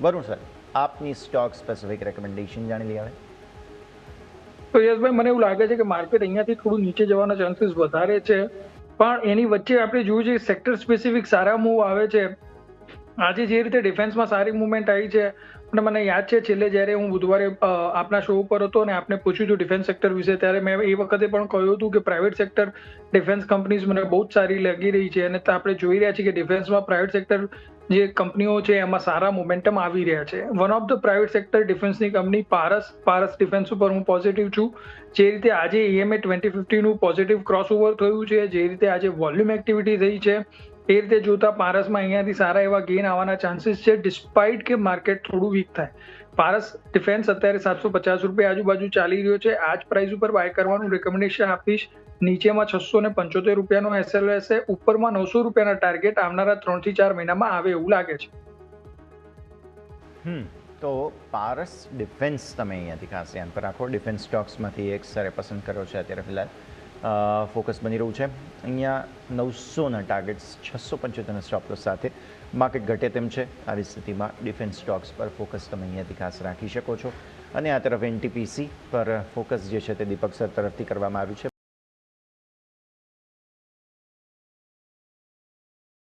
Varun sir, આપની stock specific recommendation જાણી લઈએ હવે. તો યશભાઈ, મને એવું લાગે છે કે માર્કેટ અહીંયાથી થોડું નીચે જવાના ચાન્સીસ વધારે છે, પણ એની વચ્ચે આપણે જોયું છે સેક્ટર સ્પેસિફિક સારા મૂવ આવે છે. આજે જે રીતે ડિફેન્સમાં સારી મુવમેન્ટ આવી છે, અને મને યાદ છે છેલ્લે જ્યારે હું બુધવારે આપના શો ઉપર હતો અને આપને પૂછ્યું હતું ડિફેન્સ સેક્ટર વિશે, ત્યારે મેં એ વખતે પણ કહ્યું હતું કે પ્રાઇવેટ સેક્ટર ડિફેન્સ કંપનીઝ મને બહુ જ સારી લાગી રહી છે, અને આપણે જોઈ રહ્યા છીએ કે ડિફેન્સમાં પ્રાઇવેટ સેક્ટર જે કંપનીઓ છે એમાં સારા મોમેન્ટમ આવી રહ્યા છે. One of the private sector ડિફેન્સની કંપની પારસ ડિફેન્સ ઉપર હું પોઝિટિવ છું. જે રીતે આજે EMA 2050નું પોઝિટિવ ક્રોસઓવર થયું છે, જે રીતે આજે વોલ્યુમ એક્ટિવિટી થઈ છે, એ રીતે જોતા પારસમાં અહીંયાથી સારા એવા ગેઇન આવવાના ચાન્સીસ છે, ડિસ્પાઇટ કે માર્કેટ થોડું વીક થાય. પારસ ડિફેન્સ અત્યારે 750 રૂપિયા આજુબાજુ ચાલી રહ્યો છે. આ જ પ્રાઇસ ઉપર બાય કરવાનું રેકમેન્ડેશન આપીશ. નીચેમાં 675 રૂપિયાનો SLS છે, ઉપરમાં 900 રૂપિયાના ટાર્ગેટ આવનારા 3 થી 4 મહિનામાં આવે એવું લાગે છે. તો પારસ ડિફેન્સ તમે અહીંયાથી ખાસ ધ્યાન પર રાખો. ડિફેન્સ સ્ટોક્સમાંથી એક સરે પસંદ કર્યો છે અત્યારે ફિલહાલ. ફોકસ બની રહ્યું છે અહીંયા 900ના ટાર્ગેટ્સ, 675ના સ્ટોપ લોસ સાથે માર્કેટ ઘટે તેમ છે. આવી સ્થિતિમાં ડિફેન્સ સ્ટોક્સ પર ફોકસ તમે અહીંયાથી ખાસ રાખી શકો છો. અને આ તરફ NTPC પર ફોકસ જે છે તે દીપક સર તરફથી કરવામાં આવ્યું છે.